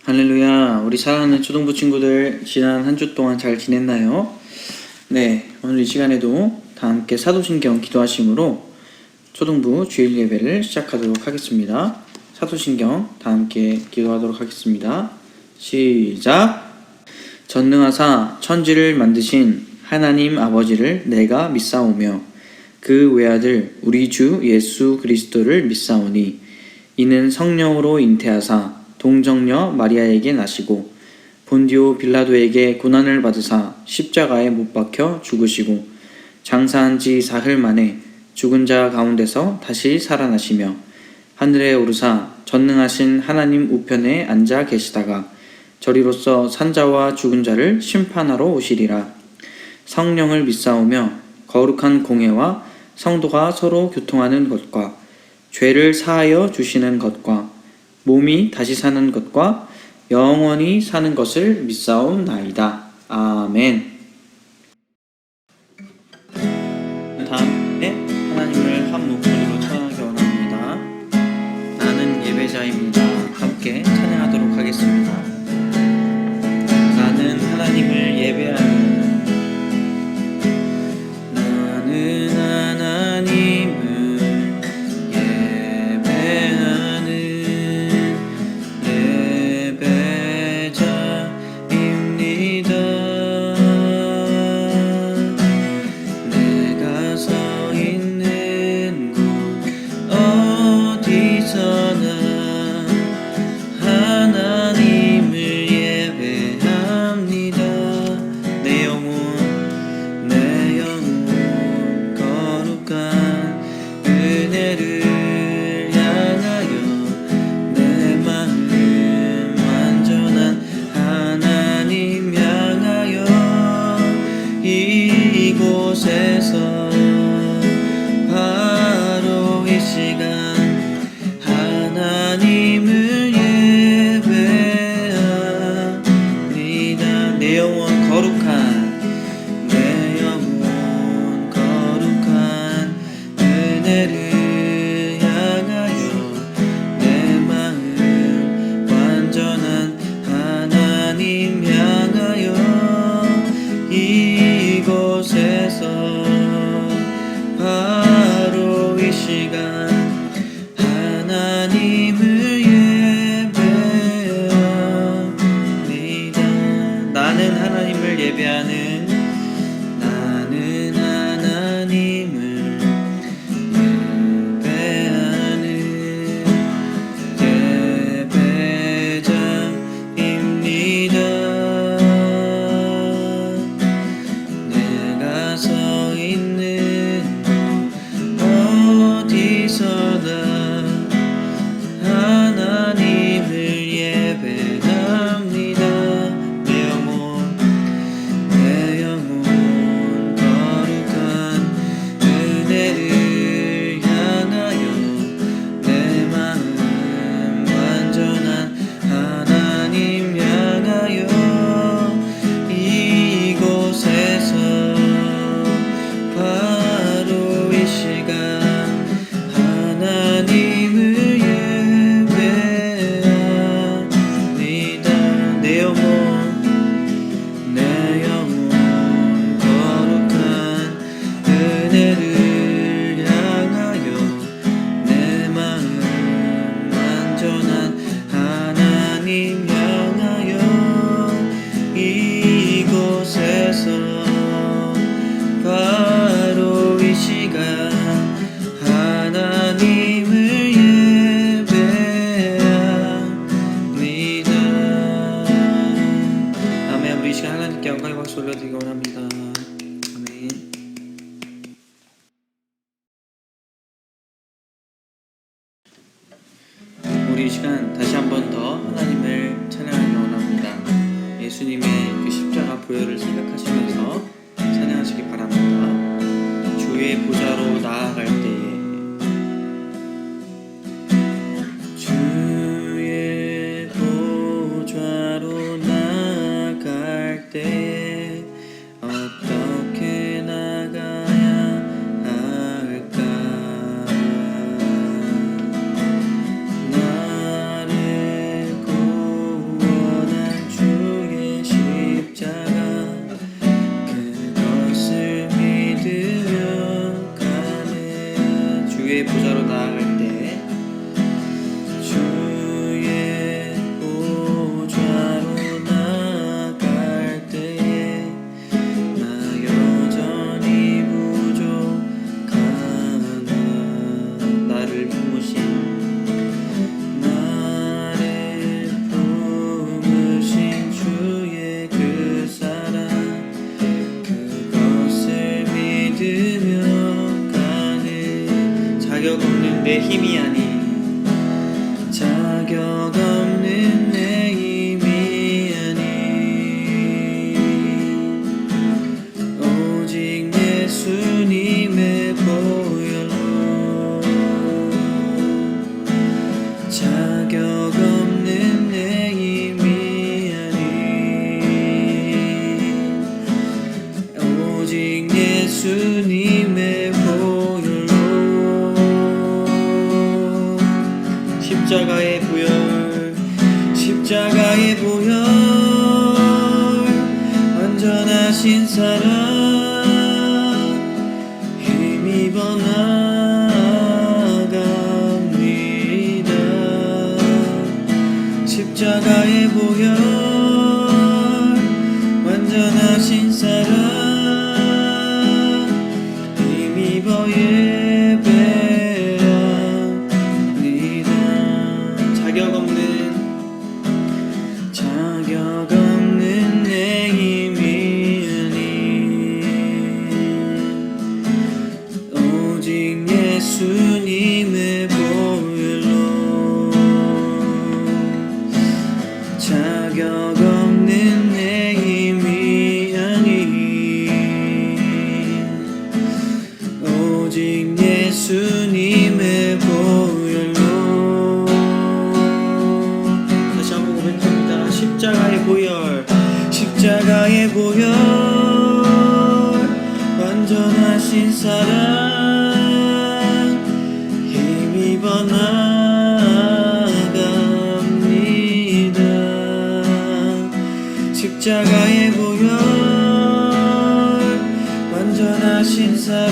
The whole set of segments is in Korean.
할렐루야. 우리 사랑하는 초등부 친구들, 지난 한 주 동안 잘 지냈나요? 네, 오늘 이 시간에도 다 함께 사도신경 기도하심으로 초등부 주일 예배를 시작하도록 하겠습니다. 사도신경 다 함께 기도하도록 하겠습니다. 시작! 전능하사 천지를 만드신 하나님 아버지를 내가 믿사오며 그 외아들 우리 주 예수 그리스도를 믿사오니 이는 성령으로 잉태하사 동정녀 마리아에게 나시고 본디오 빌라도에게 고난을 받으사 십자가에 못 박혀 죽으시고 장사한 지 사흘 만에 죽은 자 가운데서 다시 살아나시며 하늘에 오르사 전능하신 하나님 우편에 앉아 계시다가 저리로서 산자와 죽은 자를 심판하러 오시리라. 성령을 믿사오며 거룩한 공회와 성도가 서로 교통하는 것과 죄를 사하여 주시는 것과 몸이 다시 사는 것과 영원히 사는 것을 믿사옵나이다. 아멘. 다음에 하나님을 한 목소리로 찬양하기 원합니다. 나는 예배자입니다. 함께 찬양하도록 하겠습니다. 나는 하나님을 예배하는 나는 하나님을 우리 이 시간 다시 한 번 더 하나님을 찬양하기 원합니다. 예수님의 그 십자가 보혈을 생각하시면서 찬양하시기 바랍니다. 주의 보좌로 나아갈 때에 주의 보좌로 나아갈 때에 어떻게 나가야 할까? 나를 구원 십자가의 보혈 완전하신 사랑 힘입어 나아갑니다. 십자가의 보혈 완전하신 사랑 힘입어 예배합니다. 자격 없는 내 힘이 아닌 오직 예수님의 보혈로 자격 없는 내 힘이 아닌 오직 예수님의 보혈로. 다시 한번 고백합니다. 십자가의 보혈 십자가의 보혈 완전하신 사랑 힘입어 나아갑니다. 십자가의 보혈 완전하신 사랑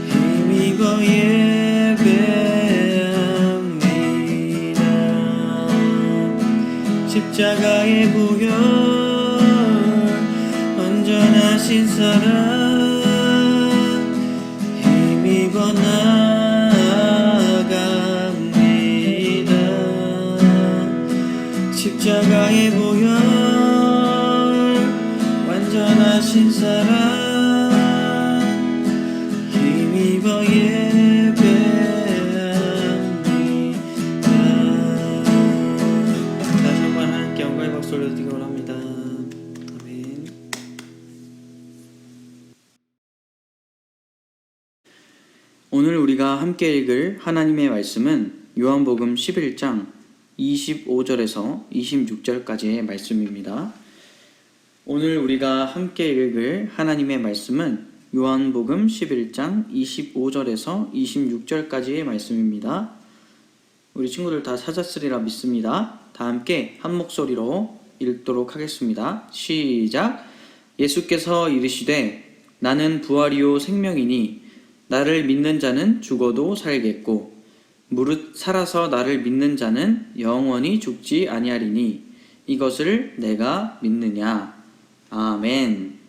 힘입어 예배합니다. 십자가의 보혈 완전하신 사랑 힘입어 나아갑니다. 십자가의 보혈 완전하신 사랑 힘입어 예배합니다. 다시 한번 하나님께 영광의 박수 올려드리기 원합니다. 아멘. 오늘 우리가 함께 읽을 하나님의 말씀은 요한복음 11장 25절에서 26절까지의 말씀입니다. 오늘 우리가 함께 읽을 하나님의 말씀은 요한복음 11장 25절에서 26절까지의 말씀입니다. 우리 친구들 다 찾았으리라 믿습니다. 다 함께 한 목소리로 읽도록 하겠습니다. 시작. 예수께서 이르시되 나는 부활이요 생명이니 나를 믿는 자는 죽어도 살겠고 무릇 살아서 나를 믿는 자는 영원히 죽지 아니하리니 이것을 내가 믿느냐. 아멘.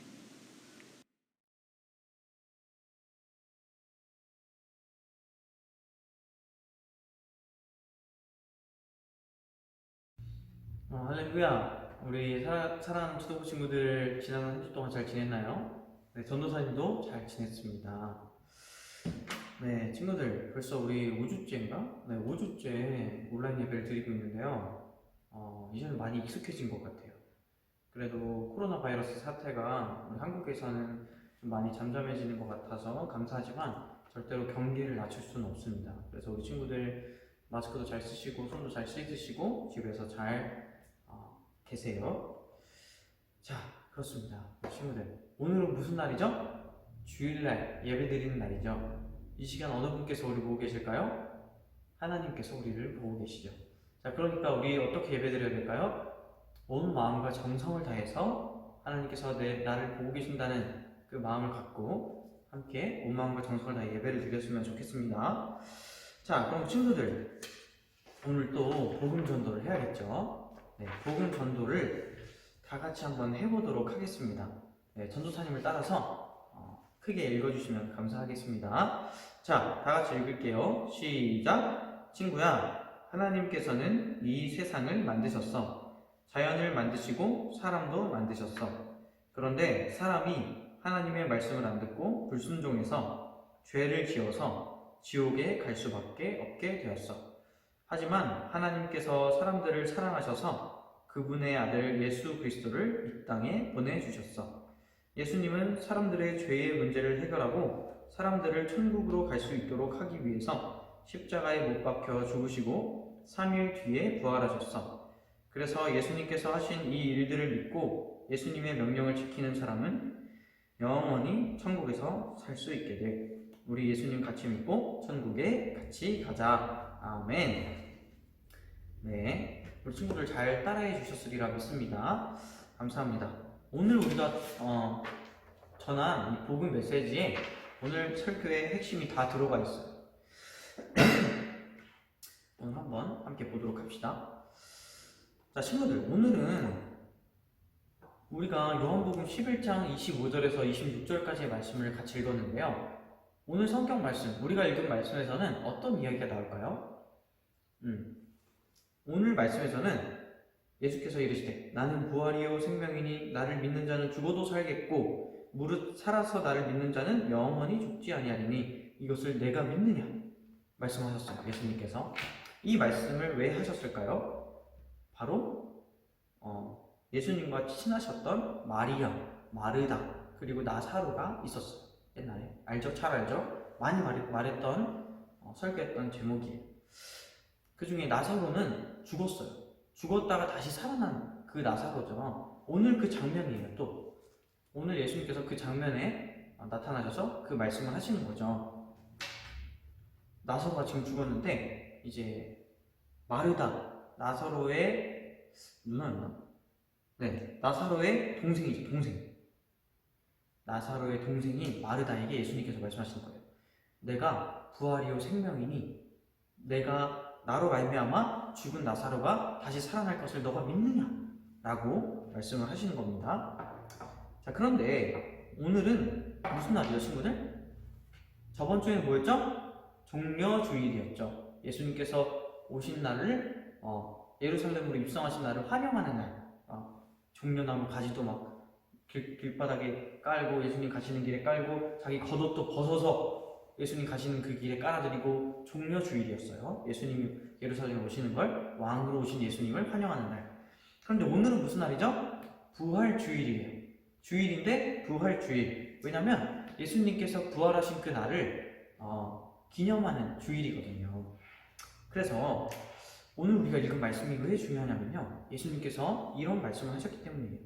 할렐루야. 우리 사랑하는 초등부 친구들 지난 한 주 동안 잘 지냈나요? 네, 전도사님도 잘 지냈습니다. 네, 친구들 벌써 우리 5주째인가? 네, 5주째 온라인 예배를 드리고 있는데요. 이제는 많이 익숙해진 것 같아요. 그래도 코로나 바이러스 사태가 우리 한국에서는 좀 많이 잠잠해지는 것 같아서 감사하지만 절대로 경계를 낮출 수는 없습니다. 그래서 우리 친구들 마스크도 잘 쓰시고 손도 잘 씻으시고 집에서 잘 계세요. 자, 그렇습니다. 친구들, 오늘은 무슨 날이죠? 주일날 예배드리는 날이죠. 이 시간 어느 분께서 우리 보고 계실까요? 하나님께서 우리를 보고 계시죠. 자, 그러니까 우리 어떻게 예배드려야 될까요? 온 마음과 정성을 다해서 하나님께서 나를 보고 계신다는 그 마음을 갖고 함께 온 마음과 정성을 다해 예배를 드렸으면 좋겠습니다. 자, 그럼 친구들, 오늘 또 복음 전도를 해야겠죠? 네, 복음 전도를 다 같이 한번 해보도록 하겠습니다. 네, 전도사님을 따라서 크게 읽어주시면 감사하겠습니다. 자, 다 같이 읽을게요. 시작! 친구야, 하나님께서는 이 세상을 만드셨어. 자연을 만드시고 사람도 만드셨어. 그런데 사람이 하나님의 말씀을 안 듣고 불순종해서 죄를 지어서 지옥에 갈 수밖에 없게 되었어. 하지만 하나님께서 사람들을 사랑하셔서 그분의 아들 예수 그리스도를 이 땅에 보내주셨어. 예수님은 사람들의 죄의 문제를 해결하고 사람들을 천국으로 갈 수 있도록 하기 위해서 십자가에 못 박혀 죽으시고 3일 뒤에 부활하셨어. 그래서 예수님께서 하신 이 일들을 믿고 예수님의 명령을 지키는 사람은 영원히 천국에서 살 수 있게 돼. 우리 예수님 같이 믿고 천국에 같이 가자. 아멘. 네, 우리 친구들 잘 따라해 주셨으리라 믿습니다. 감사합니다. 오늘 우리가 전한 이 복음 메시지에 오늘 설교의 핵심이 다 들어가 있어요. 오늘 한번 함께 보도록 합시다. 자, 친구들, 오늘은 우리가 요한복음 11장 25절에서 26절까지의 말씀을 같이 읽었는데요. 오늘 성경 말씀, 우리가 읽은 말씀에서는 어떤 이야기가 나올까요? 오늘 말씀에서는 예수께서 이르시되 나는 부활이요 생명이니 나를 믿는 자는 죽어도 살겠고 무릇 살아서 나를 믿는 자는 영원히 죽지 아니하리니 이것을 내가 믿느냐 말씀하셨어요. 예수님께서. 이 말씀을 왜 하셨을까요? 바로 예수님과 친하셨던 마리아, 마르다, 그리고 나사로가 있었어요. 옛날에. 알죠? 잘 알죠? 많이 말했던, 설교했던 제목이에요. 그 중에 나사로는 죽었어요. 죽었다가 다시 살아난 그 나사로죠. 오늘 그 장면이에요, 또. 오늘 예수님께서 그 장면에 나타나셔서 그 말씀을 하시는 거죠. 나사로가 지금 죽었는데, 이제, 마르다, 나사로의 누나였나? 네, 나사로의 동생이죠, 동생. 나사로의 동생인 마르다에게 예수님께서 말씀하시는 거예요. 내가 부활이요 생명이니 내가 나로 말미암아 죽은 나사로가 다시 살아날 것을 너가 믿느냐? 라고 말씀을 하시는 겁니다. 자, 그런데 오늘은 무슨 날이죠, 친구들? 저번 주에는 뭐였죠? 종려주일이었죠. 예수님께서 오신 날을 예루살렘으로 입성하신 날을 환영하는 날. 종려나무 가지도 막 길바닥에 깔고 예수님 가시는 길에 깔고 자기 겉옷도 벗어서 예수님 가시는 그 길에 깔아드리고 종려주일이었어요. 예수님이 예루살렘에 오시는 걸, 왕으로 오신 예수님을 환영하는 날. 그런데 오늘은 무슨 날이죠? 부활주일이에요. 주일인데 부활주일. 왜냐면 예수님께서 부활하신 그 날을 기념하는 주일이거든요. 그래서 오늘 우리가 읽은 말씀이 왜 중요하냐면요, 예수님께서 이런 말씀을 하셨기 때문이에요.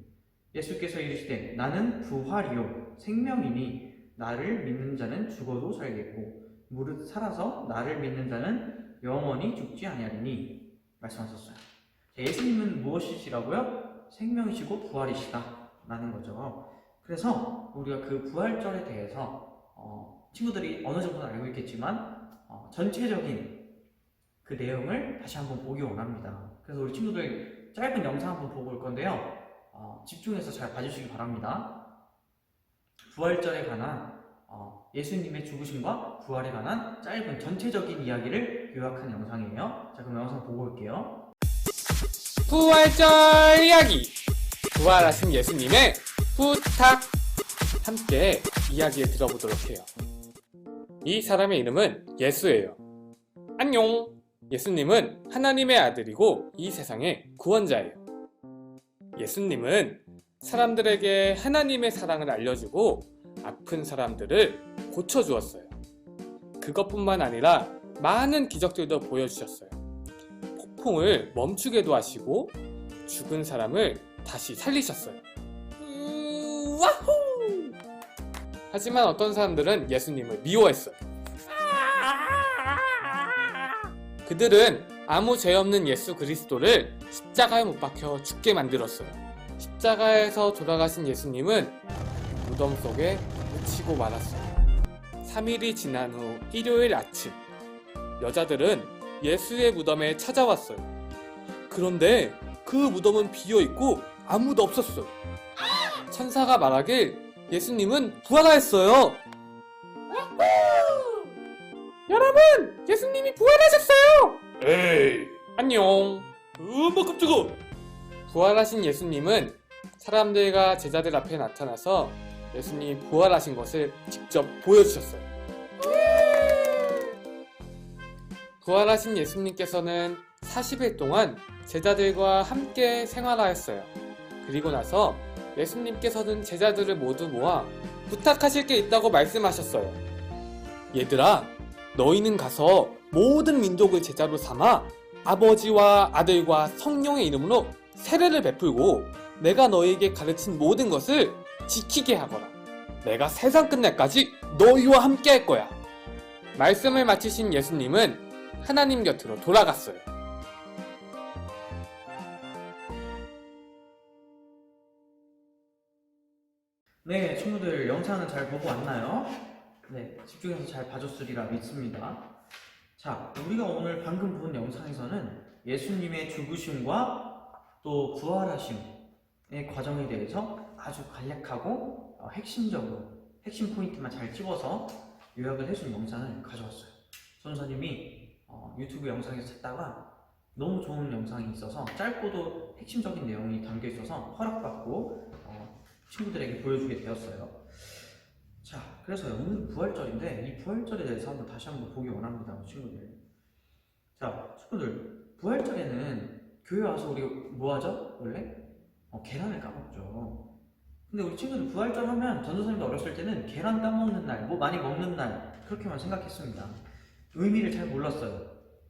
예수께서 이르시되 나는 부활이요 생명이니 나를 믿는 자는 죽어도 살겠고 무릇 살아서 나를 믿는 자는 영원히 죽지 아니하리니 말씀하셨어요. 예수님은 무엇이시라고요? 생명이시고 부활이시다 라는 거죠. 그래서 우리가 그 부활절에 대해서 친구들이 어느 정도는 알고 있겠지만 전체적인 그 내용을 다시 한번 보기 원합니다. 그래서 우리 친구들 짧은 영상 한번 보고 올 건데요. 집중해서 잘 봐주시기 바랍니다. 부활절에 관한 예수님의 죽으심과 부활에 관한 짧은 전체적인 이야기를 요약한 영상이에요. 자, 그럼 영상 보고 올게요. 부활절 이야기! 부활하신 예수님의 부탁! 함께 이야기를 들어보도록 해요. 이 사람의 이름은 예수예요. 안녕! 예수님은 하나님의 아들이고 이 세상의 구원자예요. 예수님은 사람들에게 하나님의 사랑을 알려주고 아픈 사람들을 고쳐주었어요. 그것뿐만 아니라 많은 기적들도 보여주셨어요. 폭풍을 멈추게도 하시고 죽은 사람을 다시 살리셨어요. 와후! 하지만 어떤 사람들은 예수님을 미워했어요. 그들은 아무 죄 없는 예수 그리스도를 십자가에 못 박혀 죽게 만들었어요. 십자가에서 돌아가신 예수님은 무덤 속에 묻히고 말았어요. 3일이 지난 후 일요일 아침, 여자들은 예수의 무덤에 찾아왔어요. 그런데 그 무덤은 비어있고 아무도 없었어요. 천사가 말하길 예수님은 부활하였어요. 여러분! 예수님이 부활하셨어요! 에이! 안녕! 깜짝아! 부활하신 예수님은 사람들과 제자들 앞에 나타나서 예수님이 부활하신 것을 직접 보여주셨어요. 부활하신 예수님께서는 40일 동안 제자들과 함께 생활하였어요. 그리고 나서 예수님께서는 제자들을 모두 모아 부탁하실 게 있다고 말씀하셨어요. 얘들아! 너희는 가서 모든 민족을 제자로 삼아 아버지와 아들과 성령의 이름으로 세례를 베풀고 내가 너희에게 가르친 모든 것을 지키게 하거라. 내가 세상 끝날까지 너희와 함께 할 거야. 말씀을 마치신 예수님은 하나님 곁으로 돌아갔어요. 네, 친구들 영상은 잘 보고 왔나요? 네, 집중해서 잘 봐줬으리라 믿습니다. 자, 우리가 오늘 방금 본 영상에서는 예수님의 죽으심과 또 부활하심의 과정에 대해서 아주 간략하고 핵심 포인트만 잘 집어서 요약을 해준 영상을 가져왔어요. 전사님이 유튜브 영상에서 찾다가 너무 좋은 영상이 있어서 짧고도 핵심적인 내용이 담겨 있어서 허락받고 친구들에게 보여주게 되었어요. 자, 그래서 오늘 부활절인데 이 부활절에 대해서 다시 한번 보기 원합니다, 친구들. 자, 친구들, 부활절에는 교회 와서 우리 뭐 하죠? 원래? 계란을 까먹죠. 근데 우리 친구들 부활절 하면 전도사님도 어렸을 때는 계란 까먹는 날, 뭐 많이 먹는 날 그렇게만 생각했습니다. 의미를 잘 몰랐어요.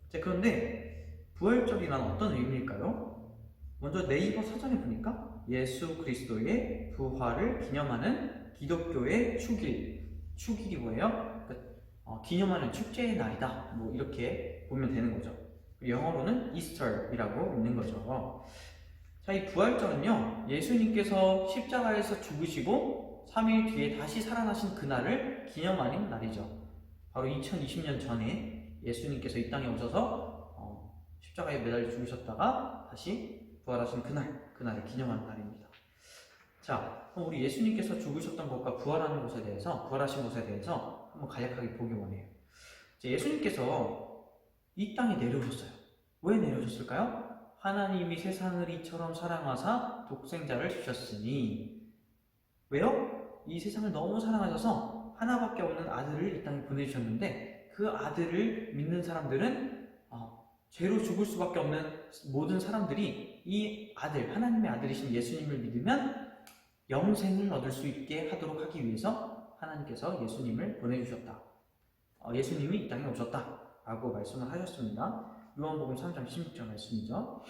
자, 그런데 부활절이란 어떤 의미일까요? 먼저 네이버 사전에 보니까 예수 그리스도의 부활을 기념하는 기독교의 축일이 뭐예요? 기념하는 축제의 날이다. 뭐 이렇게 보면 되는 거죠. 영어로는 이스터이라고 있는 거죠. 자, 이 부활절은요, 예수님께서 십자가에서 죽으시고 3일 뒤에 다시 살아나신 그날을 기념하는 날이죠. 바로 2020년 전에 예수님께서 이 땅에 오셔서 십자가에 매달려 죽으셨다가 다시 부활하신 그날을 기념하는 날입니다. 자, 그럼 우리 예수님께서 죽으셨던 것과 부활하신 것에 대해서 한번 간략하게 보기 원해요. 예수님께서 이 땅에 내려오셨어요. 왜 내려오셨을까요? 하나님이 세상을 이처럼 사랑하사 독생자를 주셨으니. 왜요? 이 세상을 너무 사랑하셔서 하나밖에 없는 아들을 이 땅에 보내주셨는데 그 아들을 믿는 사람들은 죄로 죽을 수밖에 없는 모든 사람들이 이 아들, 하나님의 아들이신 예수님을 믿으면 영생을 얻을 수 있게 하도록 하기 위해서 하나님께서 예수님을 보내주셨다. 예수님이 이 땅에 오셨다 라고 말씀을 하셨습니다. 요한복음 3장 16절 말씀이죠.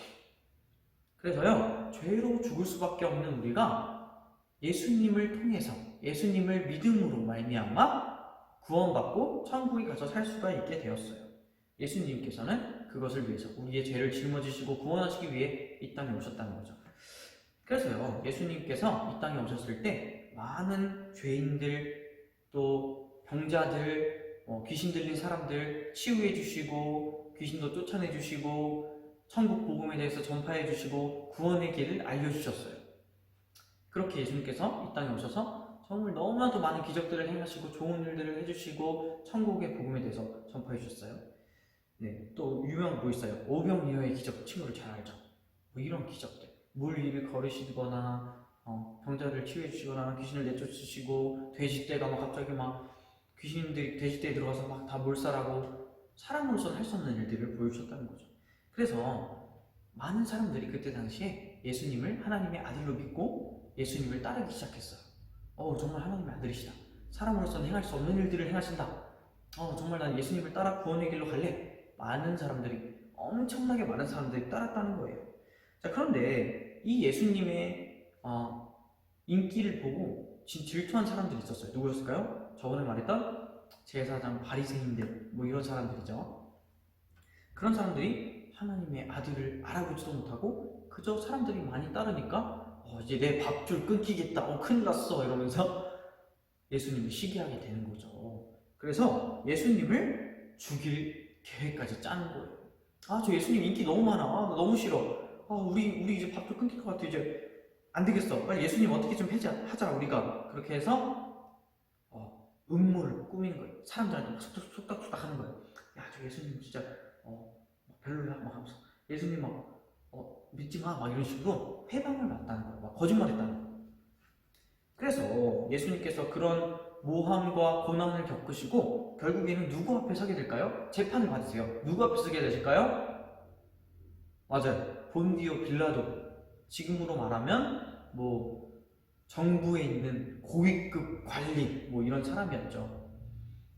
그래서요, 죄로 죽을 수밖에 없는 우리가 예수님을 통해서, 예수님을 믿음으로 말미암아 구원받고 천국에 가서 살 수가 있게 되었어요. 예수님께서는 그것을 위해서 우리의 죄를 짊어지시고 구원하시기 위해 이 땅에 오셨다는 거죠. 그래서요, 예수님께서 이 땅에 오셨을 때 많은 죄인들, 또 병자들, 귀신 들린 사람들 치유해 주시고 귀신도 쫓아내 주시고 천국 복음에 대해서 전파해 주시고 구원의 길을 알려주셨어요. 그렇게 예수님께서 이 땅에 오셔서 정말 너무나도 많은 기적들을 행하시고 좋은 일들을 해주시고 천국의 복음에 대해서 전파해 주셨어요. 네, 또 유명한 뭐 있어요? 오병이어의 기적, 친구들 잘 알죠? 뭐 이런 기적들, 물 위를 걸으시거나 병자를 치유해 주시거나 귀신을 내쫓으시고 돼지떼가 막 갑자기 막 귀신들이 돼지떼에 들어가서 막 다 몰살하고 사람으로서는 할 수 없는 일들을 보여주셨다는 거죠. 그래서 많은 사람들이 그때 당시에 예수님을 하나님의 아들로 믿고 예수님을 따르기 시작했어요. 정말 하나님의 아들이시다. 사람으로서는 행할 수 없는 일들을 행하신다. 정말 난 예수님을 따라 구원의 길로 갈래. 엄청나게 많은 사람들이 따랐다는 거예요. 자, 그런데 이 예수님의 인기를 보고 질투한 사람들이 있었어요. 누구였을까요? 저번에 말했던 제사장, 바리새인들, 뭐 이런 사람들이죠. 그런 사람들이 하나님의 아들을 알아보지도 못하고 그저 사람들이 많이 따르니까 이제 내 밥줄 끊기겠다, 큰일 났어 이러면서 예수님을 시기하게 되는 거죠. 그래서 예수님을 죽일 계획까지 짜는 거예요. 저 예수님 인기 너무 많아. 너무 싫어. 우리 이제 밥줄 끊길 것 같아. 이제 안 되겠어. 빨리 예수님 어떻게 좀 하자 우리가. 그렇게 해서 음모를 꾸미는 거예요. 사람들한테 속닥속닥 하는 거예요. 야, 저 예수님 진짜 별로야 막 하면서 예수님 믿지 마 막 이런 식으로 회방을 놨다는 거예요. 막 거짓말했다는 거예요. 그래서 예수님께서 그런 모함과 고난을 겪으시고 결국에는 누구 앞에 서게 될까요? 재판을 받으세요. 누구 앞에 서게 되실까요? 맞아요. 본디오 빌라도. 지금으로 말하면 뭐 정부에 있는 고위급 관리 뭐 이런 사람이었죠.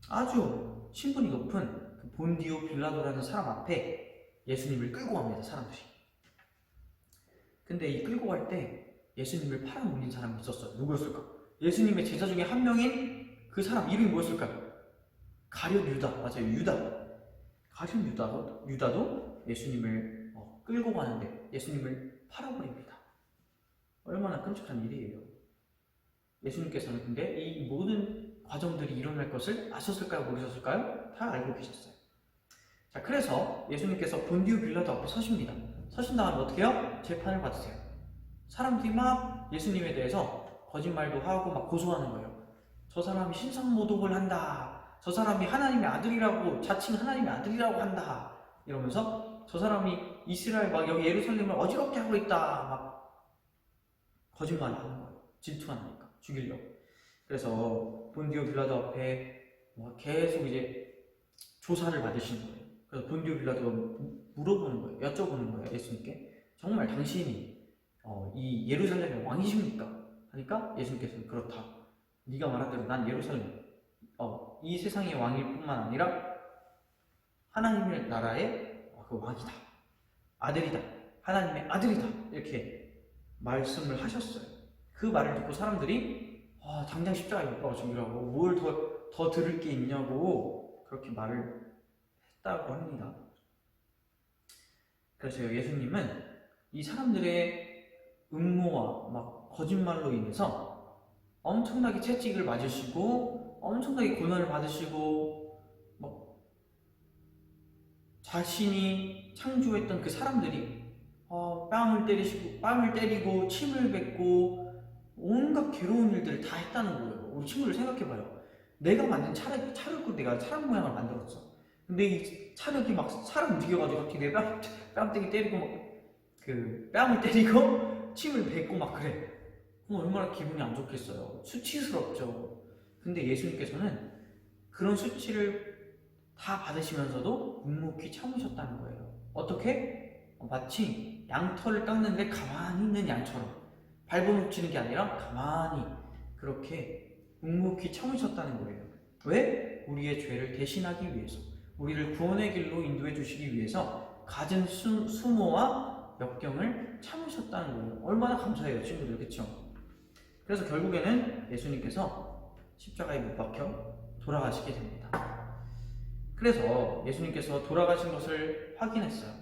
아주 신분이 높은 그 본디오 빌라도라는 사람 앞에 예수님을 끌고 갑니다. 사람들이. 근데 이 끌고 갈 때 예수님을 팔아먹는 사람이 있었어요. 누구였을까? 예수님의 제자 중에 한 명인 그 사람 이름이 뭐였을까요? 가룟 유다. 맞아요. 유다. 가룟 유다도 예수님을 끌고 가는데 예수님을 팔아버립니다. 얼마나 끔찍한 일이에요. 예수님께서는 근데 이 모든 과정들이 일어날 것을 아셨을까요? 모르셨을까요? 다 알고 계셨어요. 자, 그래서 예수님께서 본디오 빌라도 앞에 서십니다. 서신 다음에 어떻게 해요? 재판을 받으세요. 사람들이 막 예수님에 대해서 거짓말도 하고 막 고소하는 거예요. 저 사람이 신성모독을 한다. 저 사람이 하나님의 아들이라고, 자칭 하나님의 아들이라고 한다. 이러면서 저 사람이 이스라엘 막 여기 예루살렘을 어지럽게 하고 있다. 막 거짓말을 하는 거예요. 질투가 나니까 죽이려고. 그래서 본디오 빌라도 앞에 뭐 계속 이제 조사를 받으시는 거예요. 그래서 본디오 빌라도가 물어보는 거예요. 여쭤보는 거예요. 예수님께. 정말 당신이 이 예루살렘의 왕이십니까? 하니까 예수님께서는 그렇다. 네가 말한 대로 난 예루살렘 이 세상의 왕일 뿐만 아니라 하나님의 나라의 그 왕이다. 아들이다. 하나님의 아들이다. 이렇게 말씀을 하셨어요. 그 말을 듣고 사람들이 당장 십자가에 못 박아 죽이라고, 뭘 더 들을 게 있냐고 그렇게 말을 했다고 합니다. 그래서 예수님은 이 사람들의 음모와 막 거짓말로 인해서 엄청나게 채찍을 맞으시고 엄청나게 고난을 받으시고 막 자신이 창조했던 그 사람들이 뺨을 때리고 침을 뱉고 온갖 괴로운 일들을 다 했다는 거예요. 우리 친구들 생각해봐요. 내가 만든 차력으로 내가 차력 모양을 만들었어. 근데 이 차력이 막 사람 움직여가지고 갑자기 내 뺨때기 때리고 막 그 뺨을 때리고 침을 뱉고 막 그래. 그럼 얼마나 기분이 안 좋겠어요. 수치스럽죠. 근데 예수님께서는 그런 수치를 다 받으시면서도 묵묵히 참으셨다는 거예요. 어떻게? 마치 양털을 깎는데 가만히 있는 양처럼 밟아놓치는 게 아니라 가만히 그렇게 묵묵히 참으셨다는 거예요. 왜? 우리의 죄를 대신하기 위해서, 우리를 구원의 길로 인도해 주시기 위해서 갖은 수모와 역경을 참으셨다는 거예요. 얼마나 감사해요, 친구들. 그쵸? 그래서 결국에는 예수님께서 십자가에 못 박혀 돌아가시게 됩니다. 그래서 예수님께서 돌아가신 것을 확인했어요.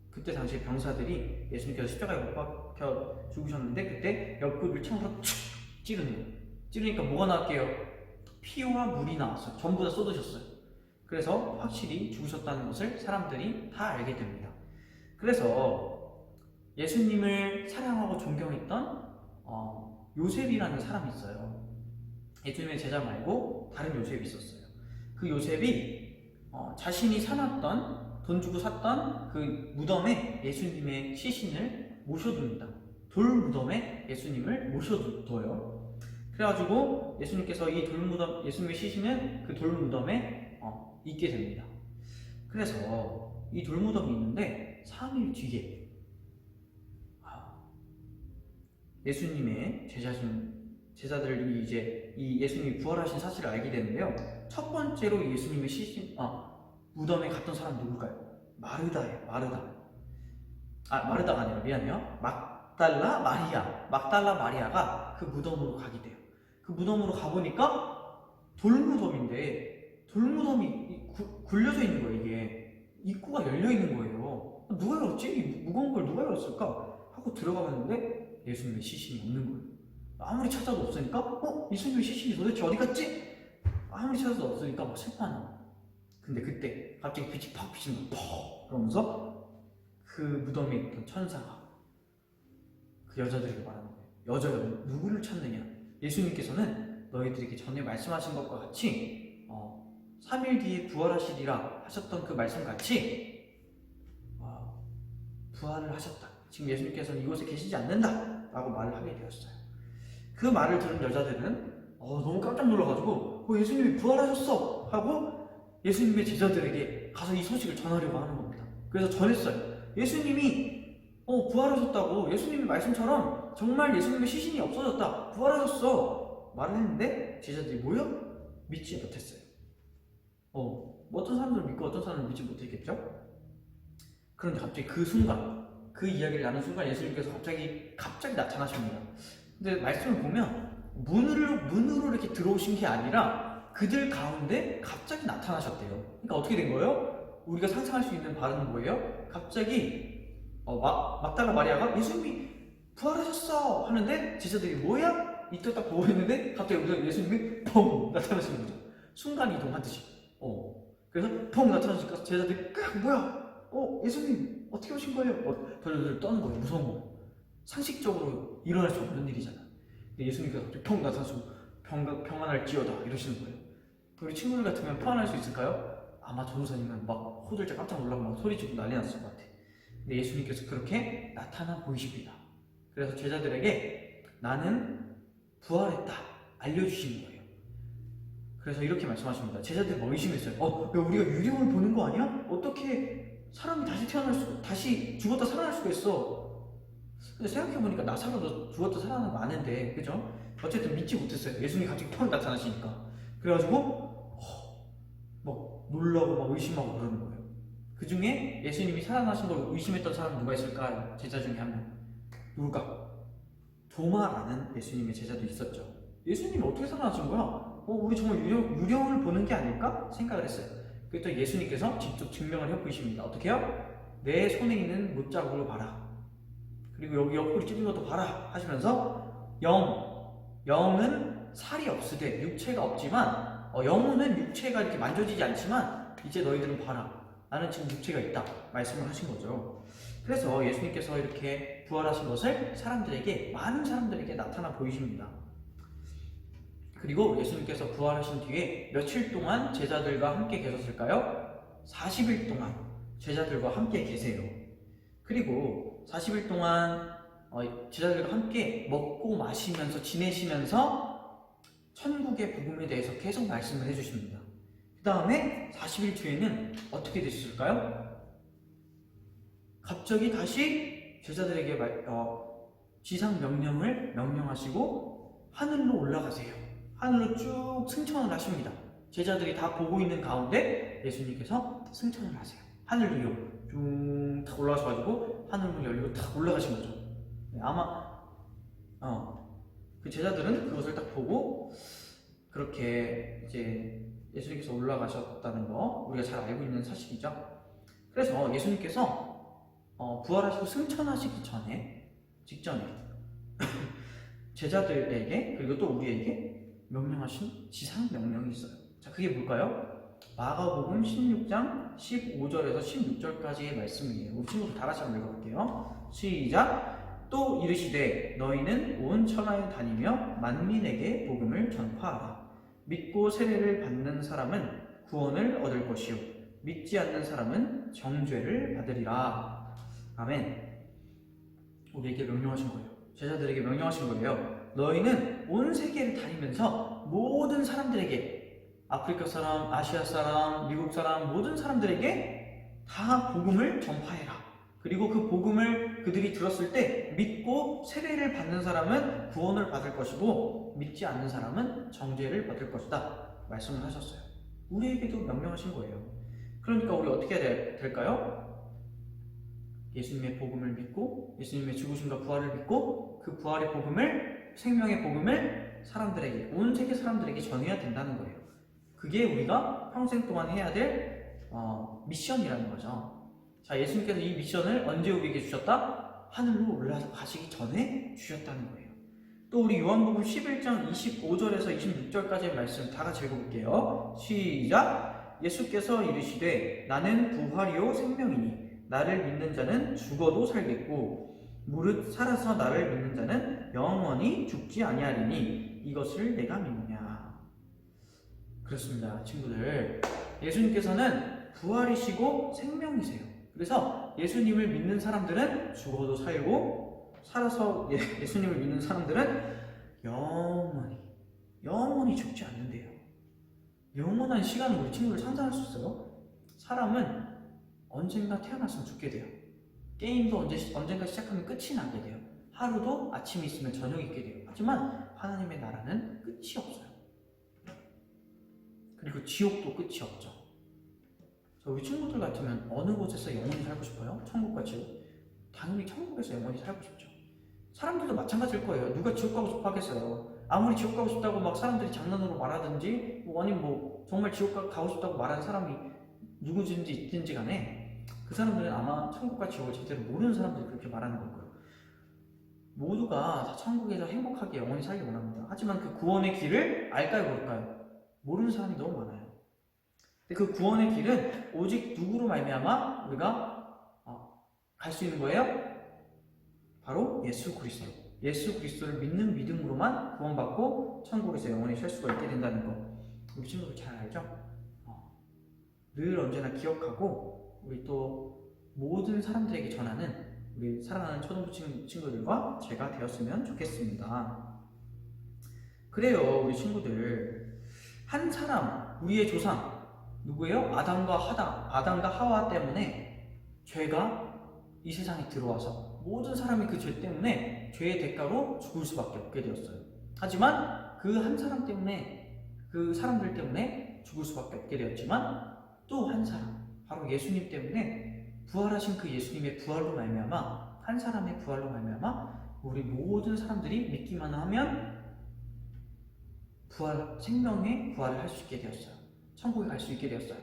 그때 당시 병사들이 예수님께서 십자가에 못 박혀 죽으셨는데 그때 옆구리를 창으로 툭 찌르는 거예요. 찌르니까 뭐가 나왔게요? 피와 물이 나왔어요. 전부 다 쏟으셨어요. 그래서 확실히 죽으셨다는 것을 사람들이 다 알게 됩니다. 그래서 예수님을 사랑하고 존경했던 요셉이라는 사람이 있어요. 예수님의 제자 말고 다른 요셉이 있었어요. 그 요셉이 자신이 사놨던, 돈 주고 샀던 그 무덤에 예수님의 시신을 모셔둡니다. 돌 무덤에 예수님을 모셔둬요. 그래가지고 예수님께서 이 돌무덤, 예수님의 시신은 그 돌 무덤에 있게 됩니다. 그래서 이 돌무덤이 있는데 3일 뒤에 예수님의 제자들이 이제 이 예수님이 부활하신 사실을 알게 되는데요. 첫 번째로 예수님의 무덤에 갔던 사람 누굴까요? 마르다예요. 마르다가 아니라 미안해요. 막달라 마리아가 그 무덤으로 가게 돼요. 그 무덤으로 가보니까 돌무덤인데 돌무덤이 굴려져 있는 거예요. 이게 입구가 열려 있는 거예요. 누가 열었지? 이 무거운 걸 누가 열었을까? 하고 들어가봤는데 예수님의 시신이 없는 거예요. 아무리 찾아도 없으니까 예수님의 시신이 도대체 어디 갔지? 아무리 찾아도 없으니까 막 슬퍼하는 거예요. 근데 그때 갑자기 빛이 팍 비치는 거예요. 퍽! 그러면서 그 무덤에 있던 천사가 그 여자들에게 말하는 거예요. 여자여, 누구를 찾느냐? 예수님께서는 너희들에게 전에 말씀하신 것과 같이 3일 뒤에 부활하시리라 하셨던 그 말씀같이 부활을 하셨다. 지금 예수님께서는 이곳에 계시지 않는다 라고 말을 하게 되었어요. 그 말을 들은 여자들은 너무 깜짝 놀라가지고 예수님이 부활하셨어! 하고 예수님의 제자들에게 가서 이 소식을 전하려고 하는 겁니다. 그래서 전했어요. 예수님이 부활하셨다고, 예수님의 말씀처럼 정말 예수님의 시신이 없어졌다, 부활하셨어 말을 했는데 제자들이 뭐야? 믿지 못했어요. 어떤 사람들은 믿고 어떤 사람은 믿지 못했겠죠? 그런데 갑자기 그 순간, 그 이야기를 나눈 순간 예수님께서 갑자기 나타나십니다. 근데 말씀을 보면 문으로 이렇게 들어오신 게 아니라 그들 가운데 갑자기 나타나셨대요. 그러니까 어떻게 된 거예요? 우리가 상상할 수 있는 바는 뭐예요? 갑자기 막달라 마리아가 예수님이 부활하셨어 하는데 제자들이 뭐야? 이때 딱 보고 있는데 갑자기 여기서 예수님이 펑 나타나시는 거죠. 순간 이동하듯이. 그래서 펑 나타나시니까 제자들이 뭐야? 예수님 어떻게 오신 거예요? 덜덜 떠는 거예요. 무서운 거예요. 상식적으로 일어날 수 없는 일이잖아. 근데 예수님께서 갑자기 펑 나타나시고 평안할지어다 이러시는 거예요. 우리 친구들 같으면 평안할 수 있을까요? 아마 전도사님은 막 호들짝 깜짝 놀라고 막 소리치고 난리 났을 것 같아. 근데 예수님께서 그렇게 나타나 보이십니다. 그래서 제자들에게 나는 부활했다 알려주시는 거예요. 그래서 이렇게 말씀하십니다. 제자들이 뭐 의심했어요. 야, 우리가 유령을 보는 거 아니야? 어떻게 사람이 다시 죽었다 살아날 수가 있어? 근데 생각해보니까 나사로도 죽었다 살아나는 거 아는데, 그죠? 어쨌든 믿지 못했어요. 예수님이 갑자기 펑 나타나시니까. 그래가지고 막 놀라고 막 의심하고 그러는 거예요. 그 중에 예수님이 살아나신 걸 의심했던 사람은 누가 있을까요? 제자 중에 한 명. 누굴까? 도마라는 예수님의 제자도 있었죠. 예수님이 어떻게 살아나신 거야? 우리 정말 유령을 보는 게 아닐까? 생각을 했어요. 그랬더니 예수님께서 직접 증명을 해보이십니다. 어떻게 해요? 내 손에 있는 못자국을 봐라. 그리고 여기 옆구리 찢은 것도 봐라 하시면서 영은 살이 없으되 육체가 없지만 영혼은 육체가 이렇게 만져지지 않지만 이제 너희들은 봐라. 나는 지금 육체가 있다. 말씀을 하신 거죠. 그래서 예수님께서 이렇게 부활하신 것을 많은 사람들에게 나타나 보이십니다. 그리고 예수님께서 부활하신 뒤에 며칠 동안 제자들과 함께 계셨을까요? 40일 동안 제자들과 함께 계세요. 그리고 40일 동안 제자들과 함께 먹고 마시면서 지내시면서 천국의 복음에 대해서 계속 말씀을 해주십니다. 그 다음에 40일 뒤에는 어떻게 되셨을까요? 갑자기 다시 제자들에게 지상 명령을 명령하시고 하늘로 올라가세요. 하늘로 쭉 승천을 하십니다. 제자들이 다 보고 있는 가운데 예수님께서 승천을 하세요. 하늘로 쭉 다 올라가셔가지고 하늘문 열리고 다 올라가신 거죠. 아마 그 제자들은 그것을 딱 보고 그렇게 이제 예수님께서 올라가셨다는 거 우리가 잘 알고 있는 사실이죠. 그래서 예수님께서 부활하시고 승천하시기 직전에 제자들에게 그리고 또 우리에게 명령하신 지상 명령이 있어요. 자, 그게 뭘까요? 마가복음 16장 15절에서 16절까지의 말씀이에요. 우리 친구들 다 같이 한번 읽어볼게요. 시작! 또 이르시되 너희는 온 천하에 다니며 만민에게 복음을 전파하라. 믿고 세례를 받는 사람은 구원을 얻을 것이요 믿지 않는 사람은 정죄를 받으리라. 아멘. 우리에게 명령하신 거예요. 제자들에게 명령하신 거예요. 너희는 온 세계를 다니면서 모든 사람들에게 아프리카 사람, 아시아 사람, 미국 사람 모든 사람들에게 다 복음을 전파해라. 그리고 그 복음을 그들이 들었을 때 믿고 세례를 받는 사람은 구원을 받을 것이고 믿지 않는 사람은 정죄를 받을 것이다. 말씀을 하셨어요. 우리에게도 명령하신 거예요. 그러니까 우리 어떻게 해야 될까요? 예수님의 복음을 믿고 예수님의 죽으심과 부활을 믿고 그 부활의 복음을 생명의 복음을 사람들에게 온 세계 사람들에게 전해야 된다는 거예요. 그게 우리가 평생 동안 해야 될 미션이라는 거죠. 자, 예수님께서 이 미션을 언제 우리에게 주셨다? 하늘로 올라가시기 전에 주셨다는 거예요. 또 우리 요한복음 11장 25절에서 26절까지의 말씀 다 같이 읽어볼게요. 시작! 예수께서 이르시되 나는 부활이요 생명이니 나를 믿는 자는 죽어도 살겠고 무릇 살아서 나를 믿는 자는 영원히 죽지 아니하리니 이것을 내가 믿느냐. 그렇습니다. 친구들, 예수님께서는 부활이시고 생명이세요. 그래서 예수님을 믿는 사람들은 죽어도 살고 살아서 예수님을 믿는 사람들은 영원히 죽지 않는데요. 영원한 시간을 우리 친구들 상상할 수 있어요? 사람은 언젠가 태어났으면 죽게 돼요. 게임도 언젠가 시작하면 끝이 나게 돼요. 하루도 아침이 있으면 저녁이 있게 돼요. 하지만 하나님의 나라는 끝이 없어요. 그리고 지옥도 끝이 없죠. 우리 친구들 같으면 어느 곳에서 영원히 살고 싶어요? 천국과 지옥? 당연히 천국에서 영원히 살고 싶죠. 사람들도 마찬가지일 거예요. 누가 지옥 가고 싶어 하겠어요? 아무리 지옥 가고 싶다고 막 사람들이 장난으로 말하든지 아니면 정말 지옥 가고 싶다고 말하는 사람이 누구든지 있든지 간에 그 사람들은 아마 천국과 지옥을 제대로 모르는 사람들이 그렇게 말하는 걸 거예요. 모두가 다 천국에서 행복하게 영원히 살기 원합니다. 하지만 그 구원의 길을 알까요, 모를까요? 모르는 사람이 너무 많아요. 근데 그 구원의 길은 오직 누구로 말미암아 우리가 갈 수 있는 거예요? 바로 예수 그리스도. 예수 그리스도를 믿는 믿음으로만 구원받고 천국에서 영원히 살 수가 있게 된다는 거. 우리 친구들 잘 알죠? 늘 언제나 기억하고 우리 또 모든 사람들에게 전하는 우리 사랑하는 초등부 친구들과 제가 되었으면 좋겠습니다. 그래요, 우리 친구들. 한 사람, 우리의 조상 누구예요? 아담과 하와 때문에 죄가 이 세상에 들어와서 모든 사람이 그 죄 때문에 죄의 대가로 죽을 수밖에 없게 되었어요. 하지만 그 한 사람 때문에, 그 사람들 때문에 죽을 수밖에 없게 되었지만 또 한 사람, 바로 예수님 때문에 부활하신 그 예수님의 부활로 말미암아, 한 사람의 부활로 말미암아 우리 모든 사람들이 믿기만 하면 생명의 부활을 할 수 있게 되었어요. 천국에 갈 수 있게 되었어요.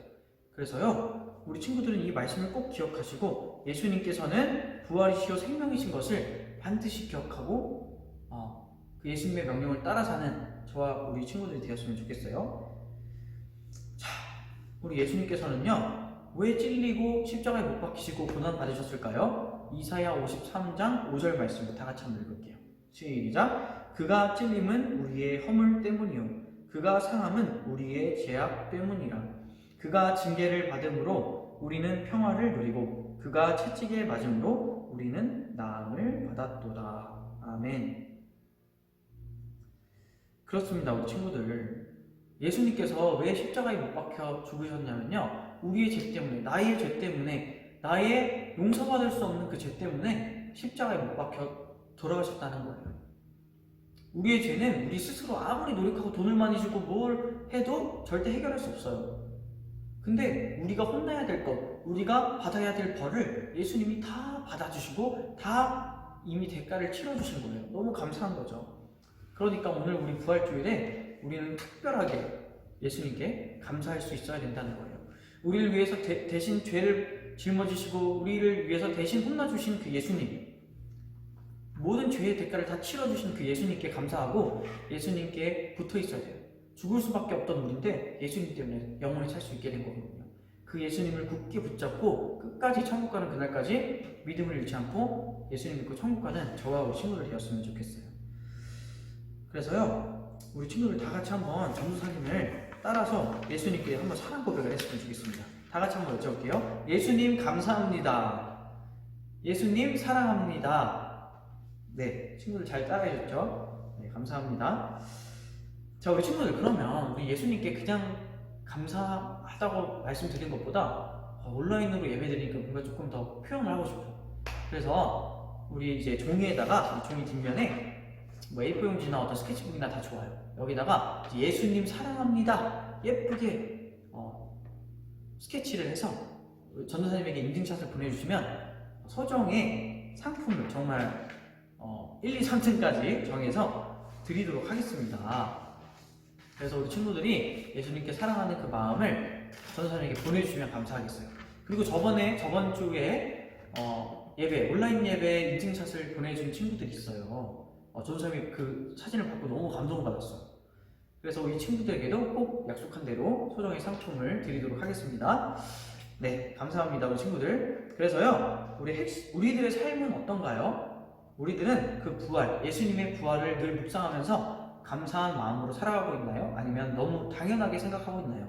그래서요, 우리 친구들은 이 말씀을 꼭 기억하시고 예수님께서는 부활이시요 생명이신 것을 반드시 기억하고 그 예수님의 명령을 따라 사는 저와 우리 친구들이 되었으면 좋겠어요. 자, 우리 예수님께서는요, 왜 찔리고 십자가에 못 박히시고 고난 받으셨을까요? 이사야 53장 5절 말씀을 다 같이 한번 읽을게요. 시작. 그가 찔림은 우리의 허물 때문이요 그가 상함은 우리의 죄악 때문이라. 그가 징계를 받음으로 우리는 평화를 누리고 그가 채찍에 맞음으로 우리는 나음을 받았도다. 아멘. 그렇습니다, 우리 친구들. 예수님께서 왜 십자가에 못 박혀 죽으셨냐면요, 우리의 죄 때문에, 나의 죄 때문에, 나의 용서받을 수 없는 그 죄 때문에 십자가에 못 박혀 돌아가셨다는 거예요. 우리의 죄는 우리 스스로 아무리 노력하고 돈을 많이 주고 뭘 해도 절대 해결할 수 없어요. 근데 우리가 혼나야 될 것, 우리가 받아야 될 벌을 예수님이 다 받아주시고 다 이미 대가를 치러주신 거예요. 너무 감사한 거죠. 그러니까 오늘 우리 부활주일에 우리는 특별하게 예수님께 감사할 수 있어야 된다는 거예요. 우리를 위해서 대신 죄를 짊어지시고 우리를 위해서 대신 혼나주신 그 예수님, 모든 죄의 대가를 다 치러주신 그 예수님께 감사하고 예수님께 붙어 있어야 돼요. 죽을 수밖에 없던 우리인데 예수님 때문에 영원히 살 수 있게 된 거거든요. 그 예수님을 굳게 붙잡고 끝까지 천국 가는 그날까지 믿음을 잃지 않고 예수님 믿고 천국 가는 저와 우리 친구들 되었으면 좋겠어요. 그래서요, 우리 친구들 다 같이 한번 전도사님을 따라서 예수님께 한번 사랑 고백을 했으면 좋겠습니다. 다 같이 한번 여쭤볼게요. 예수님 감사합니다. 예수님 사랑합니다. 네, 친구들 잘 따라해줬죠? 네, 감사합니다. 자, 우리 친구들, 그러면 우리 예수님께 그냥 감사하다고 말씀드린 것보다 온라인으로 예배드리니까 뭔가 조금 더 표현을 하고 싶어. 그래서 우리 이제 종이에다가, 종이 뒷면에 뭐 A4 용지나 어떤 스케치북이나 다 좋아요. 여기다가 예수님 사랑합니다 예쁘게 스케치를 해서 전도사님에게 인증샷을 보내주시면 소정의 상품을 정말 1, 2, 3층까지 정해서 드리도록 하겠습니다. 그래서 우리 친구들이 예수님께 사랑하는 그 마음을 전도사님에게 보내주시면 감사하겠어요. 그리고 저번 주에 예배, 온라인 예배 인증샷을 보내준 친구들이 있어요. 전도사님이 그 사진을 받고 너무 감동을 받았어요. 그래서 우리 친구들에게도 꼭 약속한 대로 소정의 상품을 드리도록 하겠습니다. 네, 감사합니다, 우리 친구들. 그래서요, 우리들의 삶은 어떤가요? 우리들은 그 부활, 예수님의 부활을 늘 묵상하면서 감사한 마음으로 살아가고 있나요? 아니면 너무 당연하게 생각하고 있나요?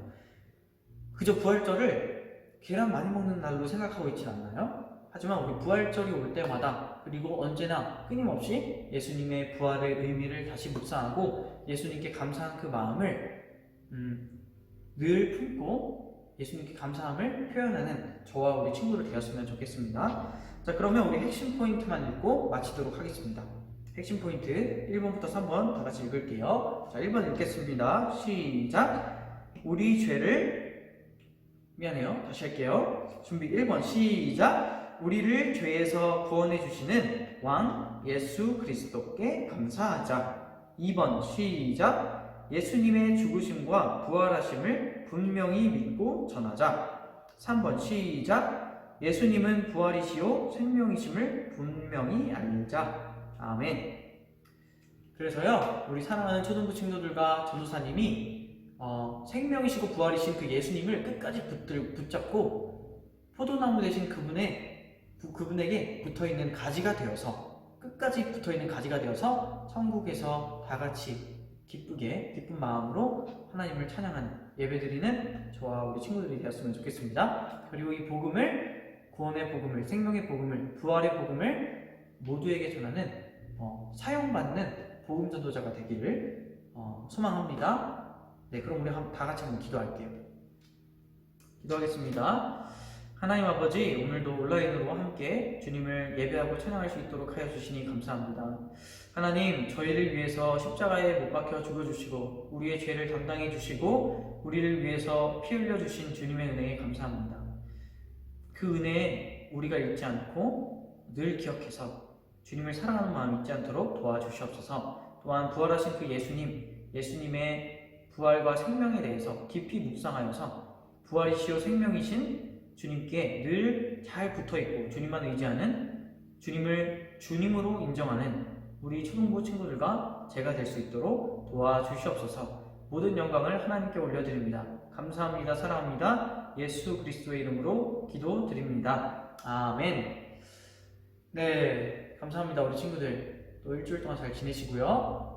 그저 부활절을 계란 많이 먹는 날로 생각하고 있지 않나요? 하지만 우리 부활절이 올 때마다, 그리고 언제나 끊임없이 예수님의 부활의 의미를 다시 묵상하고 예수님께 감사한 그 마음을 늘 품고 예수님께 감사함을 표현하는 저와 우리 친구들 되었으면 좋겠습니다. 자, 그러면 우리 핵심 포인트만 읽고 마치도록 하겠습니다. 핵심 포인트 1번부터 3번 다 같이 읽을게요. 자, 1번 읽겠습니다. 시작. 우리 죄를, 미안해요, 다시 할게요. 준비. 1번 시작. 우리를 죄에서 구원해 주시는 왕 예수 그리스도께 감사하자. 2번 시작. 예수님의 죽으심과 부활하심을 분명히 믿고 전하자. 3번 시작. 예수님은 부활이시요 생명이심을 분명히 알자. 아멘. 그래서요, 우리 사랑하는 초등부 친구들과 전도사님이 생명이시고 부활이신 그 예수님을 끝까지 붙잡고 포도나무 대신 그분에게 붙어있는 가지가 되어서, 끝까지 붙어있는 가지가 되어서 천국에서 다 같이 기쁜 마음으로 하나님을 찬양하는 예배드리는 저와 우리 친구들이 되었으면 좋겠습니다. 그리고 이 복음을, 구원의 복음을, 생명의 복음을, 부활의 복음을 모두에게 전하는 사용받는 복음 전도자가 되기를 소망합니다. 네, 그럼 우리 다 같이 한번 기도할게요. 기도하겠습니다. 하나님 아버지, 오늘도 온라인으로 함께 주님을 예배하고 찬양할 수 있도록 하여 주시니 감사합니다. 하나님, 저희를 위해서 십자가에 못 박혀 죽어주시고 우리의 죄를 담당해 주시고 우리를 위해서 피 흘려 주신 주님의 은혜에 감사합니다. 그 은혜에 우리가 잊지 않고 늘 기억해서 주님을 사랑하는 마음 잊지 않도록 도와주시옵소서. 또한 부활하신 그 예수님의 부활과 생명에 대해서 깊이 묵상하여서 부활이시오 생명이신 주님께 늘 잘 붙어있고 주님만 의지하는, 주님을 주님으로 인정하는 우리 초등부 친구들과 제가 될 수 있도록 도와주시옵소서. 모든 영광을 하나님께 올려드립니다. 감사합니다. 사랑합니다. 예수 그리스도의 이름으로 기도드립니다. 아멘. 네, 감사합니다. 우리 친구들 또 일주일 동안 잘 지내시고요.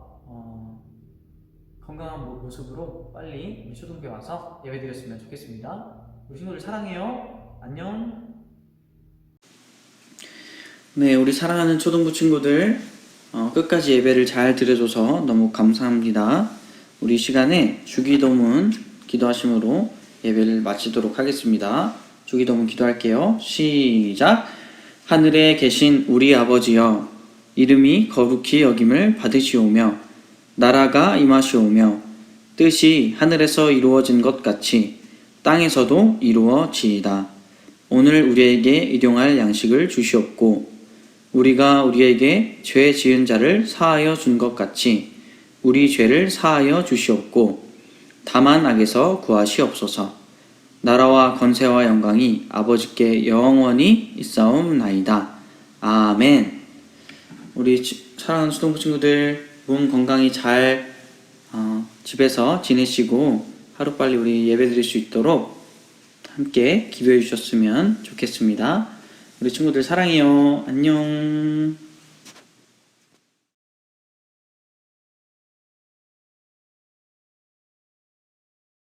건강한 모습으로 빨리 우리 초등부에 와서 예배드렸으면 좋겠습니다. 우리 친구들 사랑해요. 안녕. 네, 우리 사랑하는 초등부 친구들 끝까지 예배를 잘 드려줘서 너무 감사합니다. 우리 시간에 주기도문 기도하심으로 예배를 마치도록 하겠습니다. 주기도문 기도할게요. 시작. 하늘에 계신 우리 아버지여, 이름이 거룩히 여김을 받으시오며 나라가 임하시오며 뜻이 하늘에서 이루어진 것 같이 땅에서도 이루어지이다. 오늘 우리에게 일용할 양식을 주시옵고 우리가 우리에게 죄 지은 자를 사하여 준 것 같이 우리 죄를 사하여 주시옵고 다만 악에서 구하시옵소서. 나라와 권세와 영광이 아버지께 영원히 있사옵나이다. 아멘. 우리 사랑하는 초등부 친구들 몸 건강히 잘 집에서 지내시고 하루빨리 우리 예배 드릴 수 있도록 함께 기도해 주셨으면 좋겠습니다. 우리 친구들 사랑해요. 안녕.